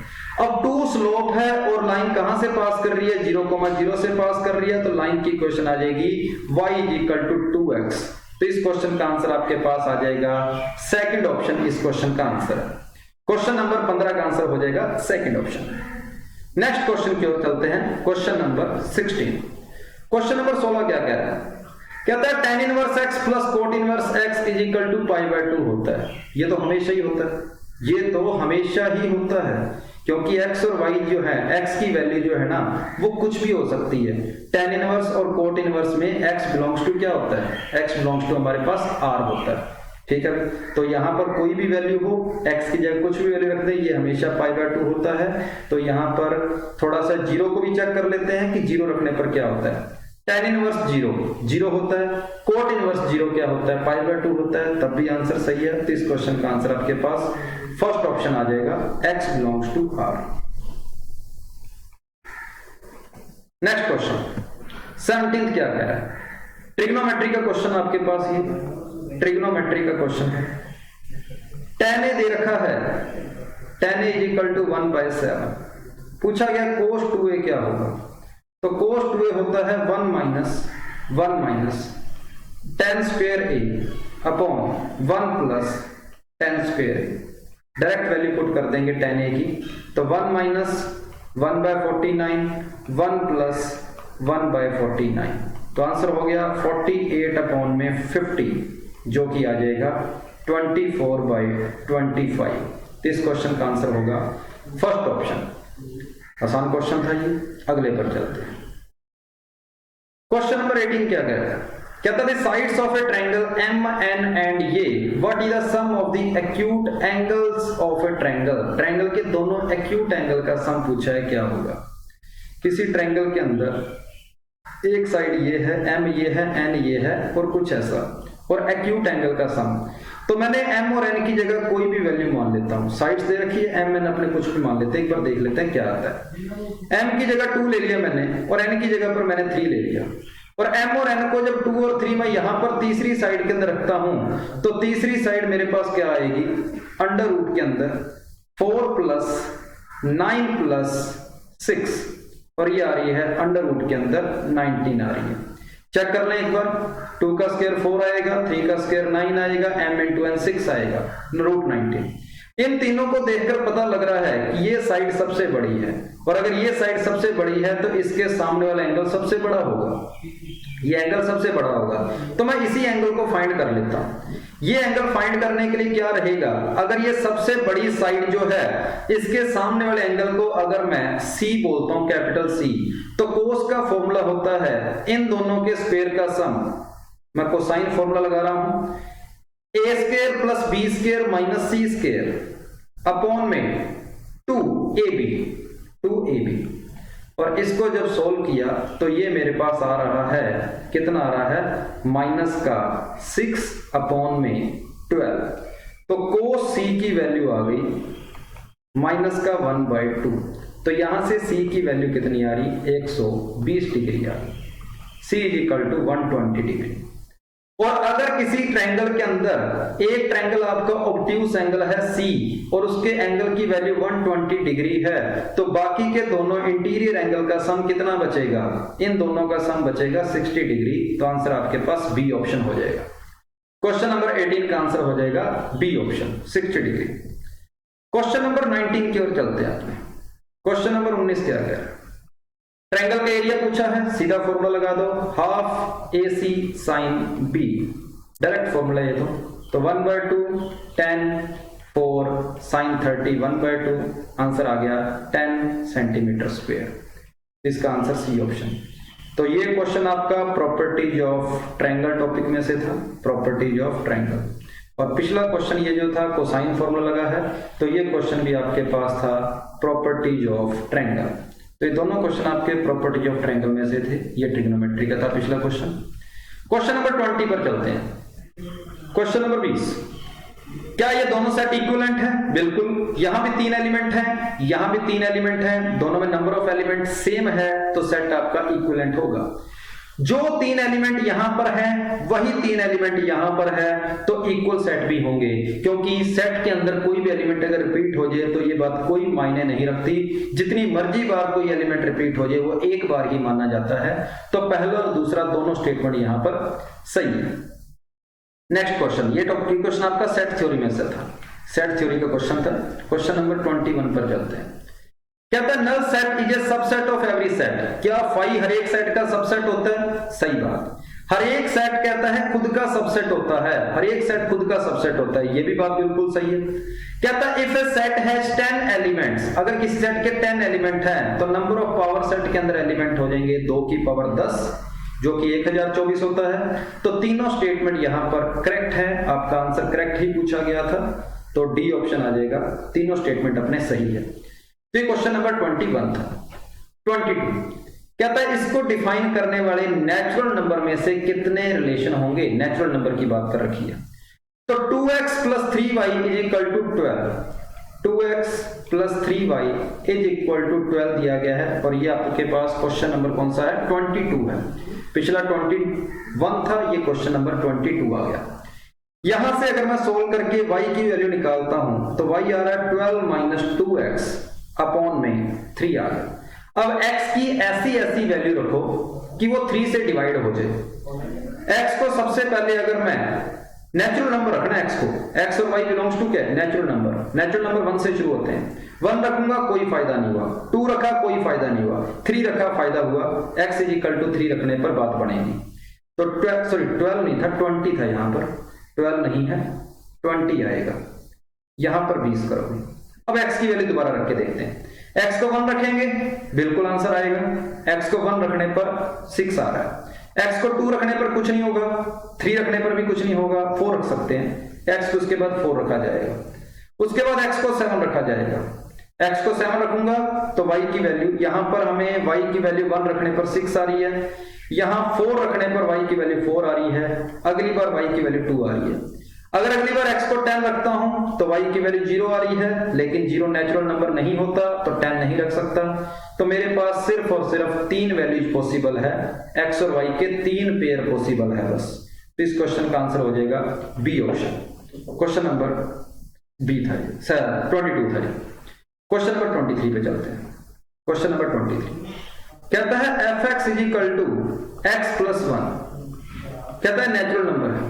अब 2 स्लोप है और लाइन कहां से पास कर रही है, 0,0 से पास कर रही है, तो लाइन की इक्वेशन आ जाएगी y = 2x। तो इस क्वेश्चन का आंसर आपके पास आ जाएगा सेकंड ऑप्शन, इस क्वेश्चन का आंसर। क्वेश्चन नंबर 15 का आंसर हो जाएगा सेकंड ऑप्शन। नेक्स्ट क्वेश्चन की ओर चलते हैं, क्वेश्चन नंबर 16। क्वेश्चन नंबर 16 क्या कह रहा है, कहता है tan inverse x plus cot inverse x = π/2 होता है। ये तो हमेशा ही होता है, ये तो हमेशा ही होता है, क्योंकि x और y जो है, x की वैल्यू जो है ना वो कुछ भी हो सकती है। tan इनवर्स और cot इनवर्स में x बिलोंग्स टू क्या होता है, x बिलोंग्स टू हमारे पास r होता है, ठीक है। तो यहाँ पर कोई भी वैल्यू हो, x की जगह कुछ भी वैल्यू रख दें, ये हमेशा π/2 होता है। तो यहाँ पर थोड़ा सा जीरो को भी चेक कर लेते हैं कि जीरो रखने पर क्या होता है। tan इनवर्स 0 होता है, cot इनवर्स 0 क्या होता है, π/2 होता है, तब भी आंसर सही है। तो इस क्वेश्चन का आंसर आपके पास फर्स्ट ऑप्शन आ जाएगा, x belongs to r। Next question 17 क्या कह रहा है, ट्रिग्नोमेट्री का क्वेश्चन आपके पास, ये ट्रिग्नोमेट्री का क्वेश्चन है। tan a दे रखा है, tan a = 1/7। पूछा गया cos 2a क्या होगा, तो cos 2a होता है 1 minus tan square a upon 1 plus tan square a। Direct value put कर देंगे tan a की, तो 1 माइनस 1/49, 1 प्लस 1/49, तो आंसर हो गया 48 अपॉन में 50, जो कि आ जाएगा 24/25। तो इस क्वेश्चन का आंसर होगा फर्स्ट ऑप्शन। आसान क्वेश्चन था ये, अगले पर चलते हैं। क्वेश्चन नंबर 18 क्या कहता है, कहता है sides of a triangle MN and ये what is the sum of the acute angles of a triangle. Triangle के दोनों एक्यूट एंगल का सम पूछा है, क्या होगा। किसी ट्रायंगल के अंदर एक साइड ये है, M ये है, N ये है और कुछ ऐसा, और एक्यूट एंगल का सम। तो मैंने M और N की जगह कोई भी वैल्यू मान लेता हूं, साइड्स दे रखी है, M N अपने कुछ भी मान लेते हैं, एक बार देख लेते हैं क्या आता है। M की जगह 2 ले लिया मैंने और N की जगह पर मैंने 3 ले लिया, और M और N को जब 2 और 3 मैं यहां पर तीसरी साइड के अंदर रखता हूं, तो तीसरी साइड मेरे पास क्या आएगी, अंडर रूट के अंदर 4 + 9 + 6, और ये आ रही है अंडर रूट के अंदर 19 आ रही है। चेक कर लें एक बार, 2 का स्क्वायर 4 आएगा, 3 का स्क्वायर 9 आएगा, M × N 6 आएगा, √19। इन तीनों को देखकर पता लग रहा है कि ये साइड सबसे बड़ी है, और अगर ये साइड सबसे बड़ी है तो इसके सामने वाला एंगल सबसे बड़ा होगा, ये एंगल सबसे बड़ा होगा। तो मैं इसी एंगल को फाइंड कर लेता हूं। ये एंगल फाइंड करने के लिए क्या रहेगा, अगर ये सबसे बड़ी साइड जो है इसके सामने वाले एंगल को अगर मैं C बोलता हूं, कैपिटल C, तो कोस का फॉर्मूला होता है इन दोनों के स्क्वायर का सम। मैं कोसाइन फॉर्मूला लगा रहा हूं, a² + b² - c² अपॉन में 2ab, और इसको जब सोल्व किया तो ये मेरे पास आ रहा है, कितना आ रहा है, -6 अपॉन में 12। तो cos C की वैल्यू आ गई -1/2। तो यहां से C की वैल्यू कितनी आ रही, 120 डिग्री आ रही, C = 120 डिग्री। और अगर किसी ट्रायंगल के अंदर एक ट्रायंगल आपका ऑब्ट्यूज एंगल है C और उसके एंगल की वैल्यू 120 डिग्री है, तो बाकी के दोनों इंटीरियर एंगल का सम कितना बचेगा, इन दोनों का सम बचेगा 60 डिग्री। तो आंसर आपके पास बी ऑप्शन हो जाएगा। क्वेश्चन नंबर 18 का आंसर हो जाएगा B option, 60 degree. Question number 19 की ओर चलते हैं आपने। क्वेश्चन नंबर 19 क्या है, ट्रायंगल का एरिया पूछा है, सीधा फॉर्मूला लगा दो, ½ AC sin B, direct formula ये तो 1/2 tan 4 sin 30 1/2, आंसर आ गया 10 सेंटीमीटर स्क्वायर। इसका आंसर सी ऑप्शन। तो ये क्वेश्चन आपका प्रॉपर्टीज ऑफ ट्रायंगल टॉपिक में से था, प्रॉपर्टीज ऑफ ट्रायंगल। और पिछला क्वेश्चन ये जो था कोसाइन फॉर्मूला लगा है, तो ये क्वेश्चन भी आपके पास था प्रॉपर्टीज ऑफ ट्रायंगल। तो ये दोनों क्वेश्चन आपके प्रॉपर्टीज ऑफ ट्रायंगल में से थे, ये ट्रिग्नोमेट्री का था पिछला क्वेश्चन। क्वेश्चन नंबर 20 पर चलते हैं। क्वेश्चन नंबर 20, क्या ये दोनों सेट इक्विवेलेंट है? बिल्कुल। यहां भी 3 एलिमेंट हैं, यहां भी 3 एलिमेंट हैं, दोनों में नंबर ऑफ एलिमेंट सेम है, तो सेट आपका इक्विवेलेंट होगा। जो 3 एलिमेंट यहां पर है वही 3 एलिमेंट यहां पर है, तो इक्वल सेट भी होंगे, क्योंकि सेट के अंदर कोई भी एलिमेंट अगर रिपीट हो जाए तो ये बात कोई मायने नहीं रखती। जितनी मर्जी बार कोई एलिमेंट रिपीट हो जाए वो एक बार ही माना जाता है। तो पहला और दूसरा दोनों स्टेटमेंट यहां पर सही है। नेक्स्ट क्वेश्चन, ये टॉपिक क्वेश्चन आपका सेट थ्योरी में से था, सेट थ्योरी का क्वेश्चन था। क्वेश्चन नंबर 21 पर चलते हैं। कहता है null set is a subset of every set. क्या फाई हर एक सेट का सबसेट होता है? सही बात। हर एक सेट कहता है खुद का सबसेट होता है, हर एक सेट खुद का सबसेट होता है, ये भी बात बिल्कुल सही है। कहता है if A set has 10 elements, अगर किसी सेट के 10 एलिमेंट हैं तो नंबर ऑफ पावर सेट के अंदर एलिमेंट हो जाएंगे 2 की पावर 10, जो कि 1024 होता है। तो तीनों स्टेटमेंट यहां पर करेक्ट है, आपका आंसर करेक्ट ही पूछा गया था, तो डी ऑप्शन आ जाएगा, तीनों स्टेटमेंट अपने सही है। तो क्वेश्चन नंबर 21 था। 22 कहता है इसको डिफाइन करने वाले नेचुरल नंबर में से कितने रिलेशन होंगे? नेचुरल नंबर की बात कर रखी है। तो 2x + 3y = 12, 2x + 3y = 12 दिया गया है, और ये आपके पास क्वेश्चन नंबर कौन सा है? 22 है। पिछला 21 था, ये क्वेश्चन नंबर 22 आ गया। यहां से अगर मैं सोल्व करके y की वैल्यू निकालता हूं तो y आ रहा है 12 - 2x अपॉन में 3 आ गया। अब x की ऐसी वैल्यू रखो कि वो 3 से डिवाइड हो जाए। x को सबसे पहले अगर मैं नेचुरल नंबर रखना है, x को, x और y बिलोंग्स टू क्या है? Natural number. नेचुरल नंबर 1 से शुरू होते हैं। 1 रखूंगा कोई फायदा नहीं हुआ, 2 रखा कोई फायदा नहीं हुआ, 3 रखा फायदा हुआ। x = 3 रखने पर बात बनेगी। तो 12 नहीं था, 20 था, यहां पर 12 नहीं है, 20 आएगा। यहां पर 20 करोगे। अब x की वैल्यू दोबारा रख के देखते हैं। x को 1 रखेंगे, बिल्कुल आंसर आएगा। x को 1 रखने पर 6 आ रहा है। x को 2 रखने पर कुछ नहीं होगा, 3 रखने पर भी कुछ नहीं होगा, 4 रख सकते हैं। x को उसके बाद 4 रखा जाएगा, उसके बाद x को 7 रखा जाएगा। x को 7 रखूंगा तो y की वैल्यू, यहां पर हमें y की वैल्यू 1 रखने पर 6 आ रही है, यहां 4 रखने पर y की वैल्यू 4 आ रही है, अगली बार y की वैल्यू 2 आ रही है। अगर अगली बार x को 10 रखता हूं तो y की वैल्यू 0 आ रही है, लेकिन 0 नेचुरल नंबर नहीं होता तो 10 नहीं रख सकता। तो मेरे पास सिर्फ और सिर्फ 3 वैल्यूज पॉसिबल है, x और y के 3 पेयर पॉसिबल है बस। तो इस क्वेश्चन का आंसर हो जाएगा B option. Question number B था, 22 था। क्वेश्चन नंबर 23 पे चलते हैं। क्वेश्चन नंबर 23 कहता है fx = x + 1। कहता है नेचुरल नंबर है,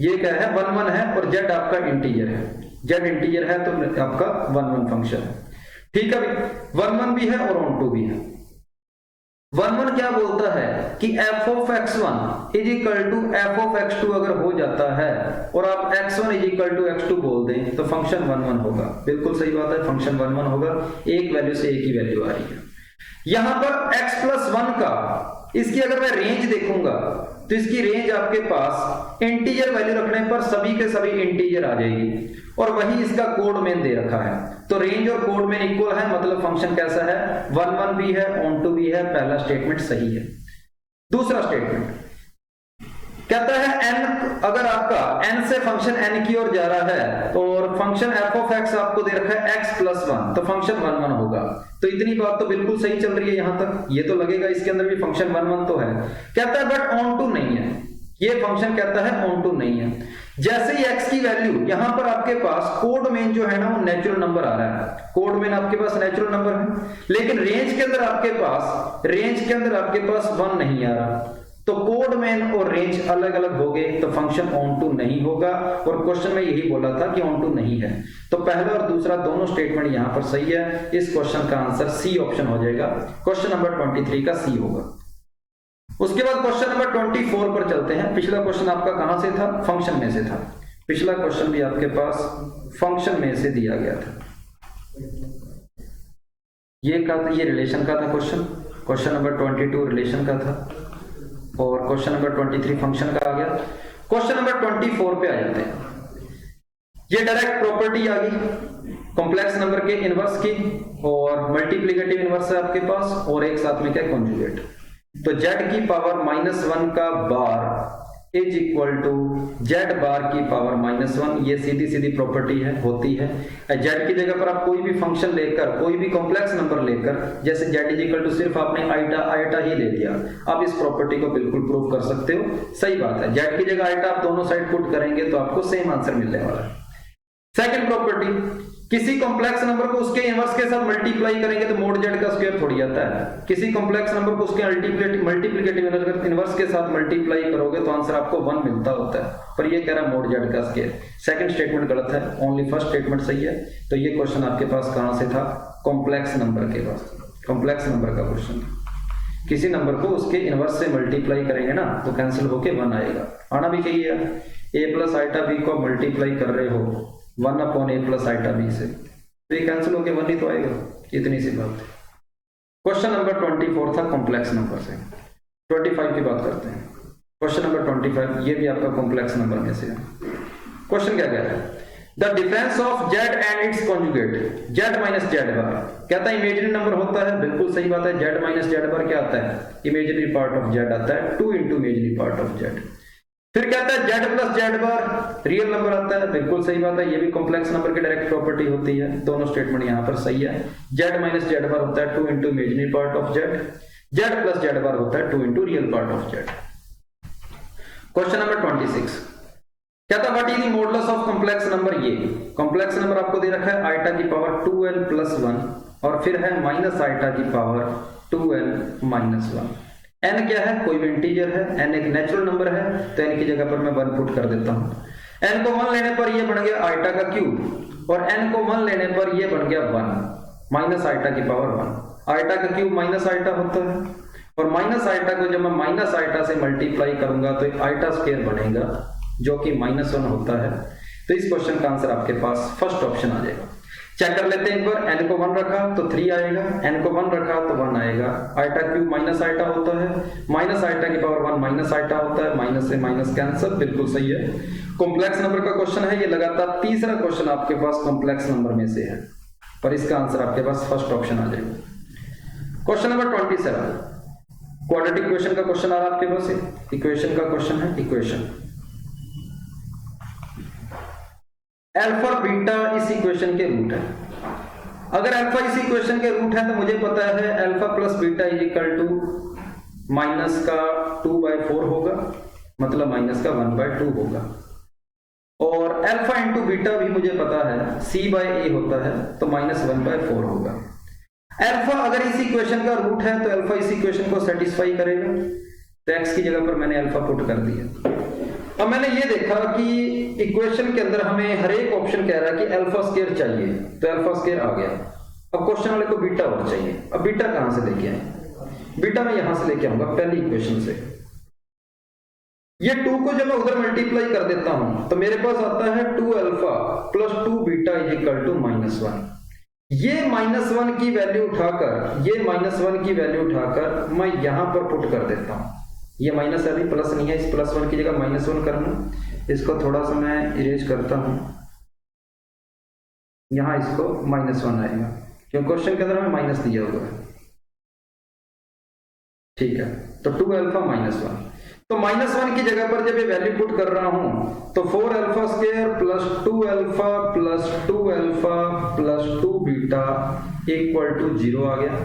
ये क्या है? 1 1 है, और z आपका इंटीजर है। z इंटीजर है तो आपका 1 1 फंक्शन है। ठीक है भाई, 1 1 भी है और ऑन टू भी है। 1 1 क्या बोलता है कि f(x1) = f(x2) अगर हो जाता है और आप x1 = x2 बोल दें तो फंक्शन 1 1 होगा। बिल्कुल सही बात है, फंक्शन 1 1 होगा, एक वैल्यू से एक ही वैल्यू आ रही है। यहां पर x + 1 का, इसकी अगर मैं रेंज देखूंगा तो इसकी रेंज आपके पास इंटीजर वैल्यू रखने पर सभी के सभी इंटीजर आ जाएगी, और वही इसका कोड मेन दे रखा है। तो रेंज और कोड मेन इक्वल है, मतलब फंक्शन कैसा है? 1 1 भी है, ऑन टू भी है। पहला स्टेटमेंट सही है। दूसरा स्टेटमेंट कहता है n, अगर आपका n से फंक्शन n की ओर जा रहा है और फंक्शन f(x) आपको दे रखा है x + 1, तो फंक्शन 1 1 होगा। तो इतनी बात तो बिल्कुल सही चल रही है यहां तक, ये तो लगेगा इसके अंदर भी फंक्शन 1 1 तो है। कहता है बट ऑन टू नहीं है, ये फंक्शन कहता है ऑन टू नहीं है। जैसे ही x की वैल्यू, यहां पर आपके पास कोड मेन जो है ना वो नेचुरल नंबर आ रहा है, कोड मेन आपके पास नेचुरल नंबर है, लेकिन रेंज के अंदर आपके पास 1 नहीं आ रहा। तो कोड मेन और रेंज अलग अलग हो गए, तो फंक्शन ऑन टू नहीं होगा। और क्वेश्चन में यही बोला था कि ऑन टू नहीं है, तो पहला और दूसरा दोनों स्टेटमेंट यहां पर सही है। इस क्वेश्चन का आंसर सी ऑप्शन हो जाएगा, क्वेश्चन नंबर 23 का सी होगा। उसके बाद क्वेश्चन नंबर 24 पर चलते हैं। पिछला क्वेश्चन आपका कहां से था? फंक्शन में से था। पिछला क्वेश्चन भी आपके पास फंक्शन में से दिया गया था। ये रिलेशन का था क्वेश्चन। क्वेश्चन नंबर 22 रिलेशन का था, और क्वेश्चन नंबर 23 फंक्शन का आ गया। क्वेश्चन नंबर 24 पे आ जाते हैं। ये डायरेक्ट प्रॉपर्टी आ गई कॉम्प्लेक्स नंबर के इनवर्स की, और मल्टीप्लिकेटिव इनवर्स है आपके पास, और एक साथ में क्या? कॉन्जुगेट। तो z की पावर -1 का bar is equal to z bar की पावर -1। ये सीधी सीधी प्रॉपर्टी है, होती है। जेड की जगह पर आप कोई भी फंक्शन लेकर, कोई भी कॉम्प्लेक्स नंबर लेकर, जैसे जेड इज इक्वल टू सिर्फ आपने आइटा ही ले लिया, आप इस प्रॉपर्टी को बिल्कुल प्रूव कर सकते हो। सही बात है, जेड की जगह आइटा आप दोनों साइड पुट करेंगे तो आपको सेम आंसर मिलने वाला है। सेकंड प्रॉपर्टी, किसी कॉम्प्लेक्स नंबर को उसके इनवर्स के साथ मल्टीप्लाई करेंगे तो मोड जेड का स्क्वायर थोड़ी आता है। किसी कॉम्प्लेक्स नंबर को उसके मल्टीप्लिकेटिव इनवर्स के साथ मल्टीप्लाई करोगे तो आंसर आपको 1 मिलता होता है, पर ये कह रहा है मोड जेड का स्क्वायर। सेकंड स्टेटमेंट गलत है, ओनली फर्स्ट स्टेटमेंट सही है। तो ये क्वेश्चन आपके पास कहां से था? कॉम्प्लेक्स नंबर के पास, कॉम्प्लेक्स नंबर का क्वेश्चन। किसी नंबर को उसके इनवर्स से मल्टीप्लाई करेंगे ना तो कैंसिल होके 1 आएगा। आना भी चाहिए, a प्लस आइटा b को मल्टीप्लाई कर रहे हो 1 upon a plus iota b से, तो ये कैंसिल होके 1 ही तो आएगा। इतनी सी बात है। क्वेश्चन नंबर 24 था कॉम्प्लेक्स नंबर से। 25 की बात करते हैं। क्वेश्चन नंबर 25, ये भी आपका कॉम्प्लेक्स नंबर में से है। क्वेश्चन क्या कह रहा है? The difference of z and its conjugate z minus z bar. कहता है इमेजिनरी नंबर होता है, बिल्कुल सही बात है। जेड माइनस जेड बार क्या आता है? इमेजिनरी पार्ट ऑफ जेड आता है, 2 into imaginary part of Z. फिर कहता है जेड प्लस जेड बार रियल नंबर आता है, बिल्कुल सही बात है। ये भी कॉम्प्लेक्स नंबर की डायरेक्ट प्रॉपर्टी होती है। दोनों स्टेटमेंट यहाँ पर सही है। जेड माइनस जेड बार होता है 2 into imaginary part of z, z plus z bar होता है 2 into real part of z. Question number 26 कहता है what is the modulus of complex number. ये कॉम्प्लेक्स नंबर आपको दे रखा है आइटा की पावर 2n प्लस 1 और फिर है माइनस आइटा की पावर 2n माइनस 1। n क्या है? कोई भी इंटीजर है, n एक नेचुरल नंबर है, तो n की जगह पर मैं 1 पुट कर देता हूं। n को 1 लेने पर ये बन गया आइटा का क्यूब और n को 1 लेने पर ये बन गया 1 माइनस आइटा की पावर 1। आइटा का क्यूब माइनस आइटा होता है और माइनस आइटा को जब मैं माइनस आइटा से मल्टीप्लाई करूंगा तो एक आइटा स्क्वायर बनेगा जो कि -1 होता है। तो इस क्वेश्चन का आंसर आपके पास फर्स्ट ऑप्शन आ जाएगा। चेक कर लेते हैं एक बार। n को 1 रखा तो 3 आएगा, n को 1 रखा तो 1 आएगा। आइटा क्यूब माइनस आइटा होता है, माइनस आइटा की पावर 1 माइनस आइटा होता है, माइनस से माइनस कैंसिल, बिल्कुल सही है। कॉम्प्लेक्स नंबर का क्वेश्चन है, ये लगातार तीसरा क्वेश्चन आपके पास कॉम्प्लेक्स नंबर में से है, पर इसका आंसर आपके पास फर्स्ट ऑप्शन आ जाएगा। क्वेश्चन नंबर 27 क्वाड्रेटिक इक्वेशन का क्वेश्चन आ रहा है आपके पास। इक्वेशन का क्वेश्चन है। इक्वेशन अल्फा बीटा इस इक्वेशन के रूट है। अगर अल्फा इस इक्वेशन के रूट है तो मुझे पता है alpha plus beta is equal to minus का 2/4 होगा, मतलब माइनस का 1/2 होगा। और अल्फा इंटू बीटा भी मुझे पता है c/a होता है, तो माइनस 1/4 होगा। अल्फा अगर इस इक्वेशन का रूट है तो अल्फा इस इक्वेशन को सेटिस्फाई करेगा, तो x की जगह पर मैंने अल्फा पुट कर दिया। अब मैंने ये देखा कि इक्वेशन के अंदर हमें हर एक ऑप्शन कह रहा है कि अल्फा स्क्वायर चाहिए, तो अल्फा स्क्वायर आ गया। अब क्वेश्चन वाले को बीटा और चाहिए। अब बीटा कहां से लेके आए? बीटा मैं यहां से लेके आऊंगा पहली इक्वेशन से। ये 2 को जब मैं उधर मल्टीप्लाई कर देता हूं तो मेरे पास आता है 2 alpha plus 2 beta is equal to -1। ये -1 की वैल्यू उठाकर, ये -1 की वैल्यू उठाकर मैं यहां पर पुट कर देता हूं। ये माइनस अभी प्लस नहीं है, इस +1 की जगह -1 करना। इसको थोड़ा सा मैं इरेज करता हूं, यहां इसको -1 आएगा क्योंकि क्वेश्चन के अंदर हमें माइनस दिया हुआ है। ठीक है, तो 2 अल्फा -1, तो -1 की जगह पर जब ये वैल्यू पुट कर रहा हूं तो 4 alpha square plus 2 alpha plus 2 alpha plus 2 beta equal to 0 आ गया।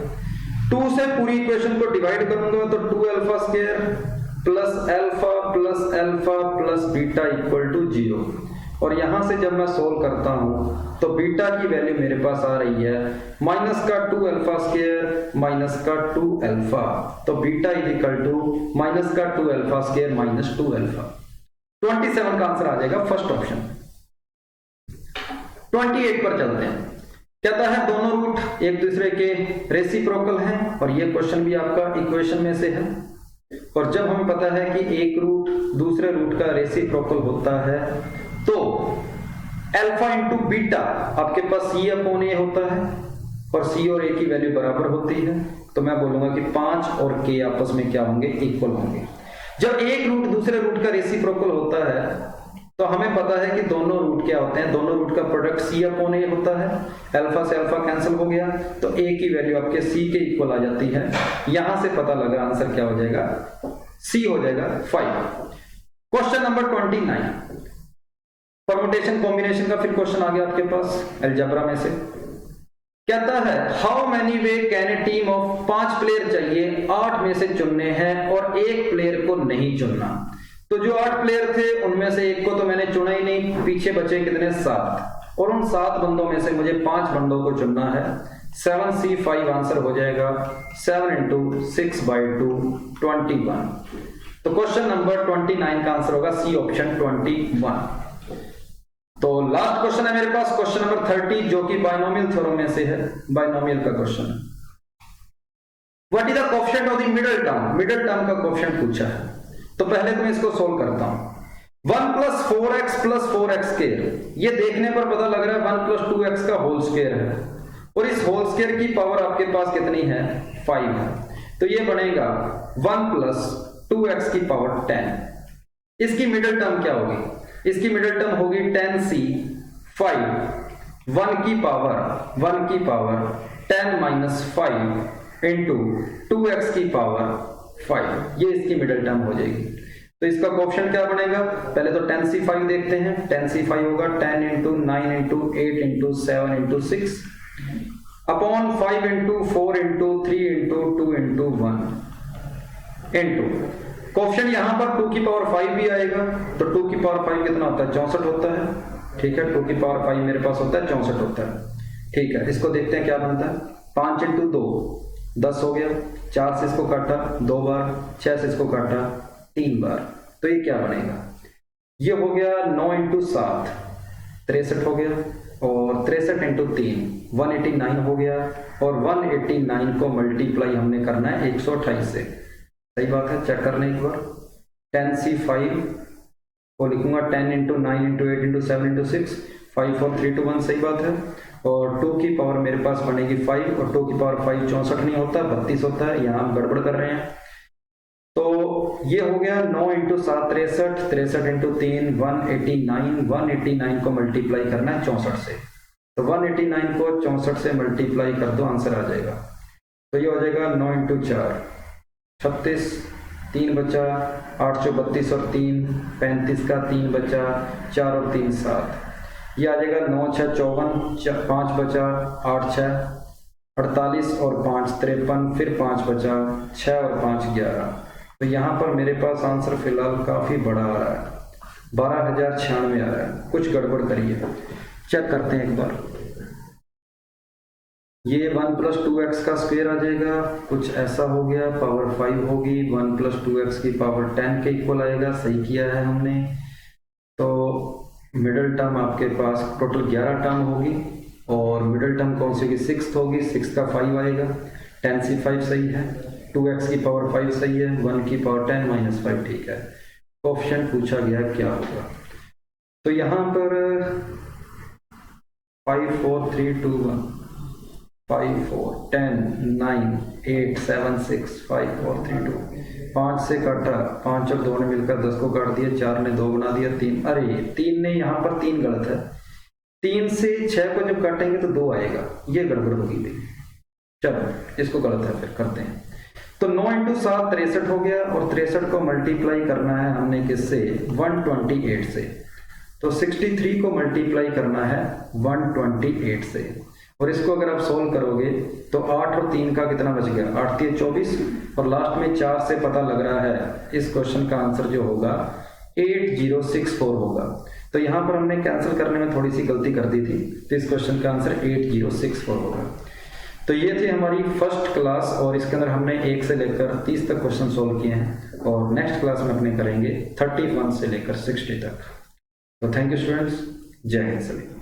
2 से पूरी इक्वेशन को डिवाइड करूंगा तो 2 alpha square plus alpha plus beta equal to 0। और यहां से जब मैं सोल्व करता हूं तो बीटा की वैल्यू मेरे पास आ रही है माइनस का 2 अल्फा स्क्वायर माइनस का 2 अल्फा, तो beta is equal to minus का 2 अल्फा स्क्वायर माइनस 2 अल्फा। 27 का आंसर आ जाएगा फर्स्ट ऑप्शन। 28 पर चलते हैं। कहता है दोनों रूट एक दूसरे के रेसिप्रोकल हैं और ये क्वेश्चन भी आपका इक्वेशन में से है। और जब हमें पता है कि एक रूट दूसरे रूट का रेसिप्रोकल होता है तो अल्फा इंटू बीटा आपके पास c/a होता है और c और a की वैल्यू बराबर होती है, तो मैं बोलूंगा कि 5 और k आपस में क्या होंगे? इक्वल होंगे। जब एक रूट दूसरे रूट का रेसिप्रोकल होता है तो हमें पता है कि दोनों रूट क्या होते हैं? दोनों रूट का प्रोडक्ट c/a होता है। अल्फा से अल्फा कैंसिल हो गया तो a की वैल्यू आपके c के इक्वल आ जाती है। यहां से पता लगा आंसर क्या हो जाएगा? c हो जाएगा 5। क्वेश्चन नंबर 29, परमुटेशन कॉम्बिनेशन का फिर क्वेश्चन आ गया आपके पास अलजेब्रा में से। कहता है how many way can a team of 5 player चाहिए, 8 में से चुनने हैं और एक प्लेयर को नहीं चुनना। तो जो 8 प्लेयर थे उनमें से एक को तो मैंने चुना ही नहीं, पीछे बचे कितने 7, और उन 7 बंदों में से मुझे 5 बंदों को चुनना है। 7C5 आंसर हो जाएगा 7 × 6/2 21। तो क्वेश्चन नंबर 29 का आंसर होगा सी ऑप्शन 21। तो लास्ट क्वेश्चन है मेरे पास क्वेश्चन नंबर 30 जो कि बायनोमियल थ्योरम में से है, बायनोमियल का क्वेश्चन है। What is the coefficient of the middle term, middle term का कोएफिशिएंट पूछा है। तो पहले तो मैं इसको सोल्व करता हूं। 1 + 4x + 4x², ये देखने पर पता लग रहा है 1 + 2x का होल स्क्वायर है, और इस होल स्क्वायर की पावर आपके पास कितनी है 5 है। तो ये बनेगा 1 + 2x की पावर 10। इसकी मिडिल टर्म क्या होगी, इसकी मिडिल टर्म होगी 10C5 1 की पावर 10 - 5 × 2x की पावर 5, ये इसकी मिडिल टर्म हो जाएगी। तो इसका कोएफिशिएंट क्या बनेगा, पहले तो 10C5 देखते हैं। 10C5 होगा 10 × 9 × 8 × 7 × 6 अपॉन 5 × 4 × 3 × 2 × 1 इंटू कोएफिशिएंट यहां पर 2 की पावर 5 भी आएगा। तो 2 की पावर 5 कितना होता है 64 होता है, ठीक है। 2 की पावर 5 मेरे पास होता है 64 होता है, ठीक है। इसको देखते हैं क्या बनता है। 5 × 2 10 हो गया, 4 से इसको काटा 2 बार, 6 से इसको काटा 3 बार, तो ये क्या बनेगा, ये हो गया 9 × 7 63 हो गया, और 63 × 3 189 हो गया, और 189 को मल्टीप्लाई हमने करना है 128 से। सही बात है, चेक करने एक बार। 10C5 को लिखूंगा 10 × 9 × 8 × 7 × 6 5 4 3 2 1, सही बात है। और 2 की पावर मेरे पास बनेगी 5, और 2 की पावर 5 64 नहीं होता 32 होता है, यहाँ हम गड़बड़ कर रहे हैं। तो ये हो गया 9 × 7 63, 63 × 3 189, 189 को मल्टीप्लाई करना है 64 से। तो 189 को 64 से मल्टीप्लाई कर दो, आंसर आ जाएगा। तो ये हो जाएगा 9 × 4 36, 3 बचा, 8 × 32 और 3 35 का 3 बचा, 4 और 3 7, ये आ जाएगा 9 × 6 54, 5 बचा, 8 × 6 48 और 5 53, फिर 5 बचा, 6 और 5 11। तो यहाँ पर मेरे पास आंसर फिलहाल काफी बड़ा आ रहा है, 12,096 आ रहा है। कुछ गड़बड़ करिए, चेक करते हैं एक बार। ये 1 + 2x का स्क्वायर आ जाएगा, कुछ ऐसा हो गया, पावर 5 होगी, 1 + 2x की पावर 10 के इक्वल आएगा। सही किया है हमने। तो मिडिल टर्म आपके पास टोटल 11 टर्म होगी, और मिडिल टर्म कौन सी होगी 6 होगी, 6 का 5 आएगा, 10C5 सही है, 2x की पावर 5 सही है, 1 की पावर 10 - 5 ठीक है। कोएफिशिएंट पूछा गया क्या होगा, तो यहाँ पर 5 4 3 2 1 5 4 10 9 8 7 6 5 4 3 2, 5 से काटा, 5 और 2 ने मिलकर 10 को काट दिया, 4 ने 2 बना दिया, 3, अरे 3 ने यहाँ पर 3 गलत है, 3 से 6 को जब काटेंगे तो 2 आएगा, ये गड़बड़ होगी भाई। चलो इसको गलत है, फिर करते हैं। तो 9 × 7 63 हो गया, और 63 को मल्टीप्लाई करना है हमने किससे 128 से। तो 63 को मल्टीप्लाई करना है 128 से, और इसको अगर आप सोल्व करोगे तो 8 और 3 का कितना बच गया, 8 3 24, और लास्ट में 4 से पता लग रहा है इस क्वेश्चन का आंसर जो होगा 8064 होगा। तो यहाँ पर हमने कैंसिल करने में थोड़ी सी गलती कर दी थी, तो इस क्वेश्चन का आंसर 8064 होगा। तो ये थी हमारी फर्स्ट क्लास, और इसके अंदर हमने 1 से लेकर 30 तक क्वेश्चन सोल्व किए हैं, और नेक्स्ट क्लास में अपने करेंगे 31 से लेकर 60 तक। तो थैंक यू स्टूडेंट्स, जय हिंद सभी।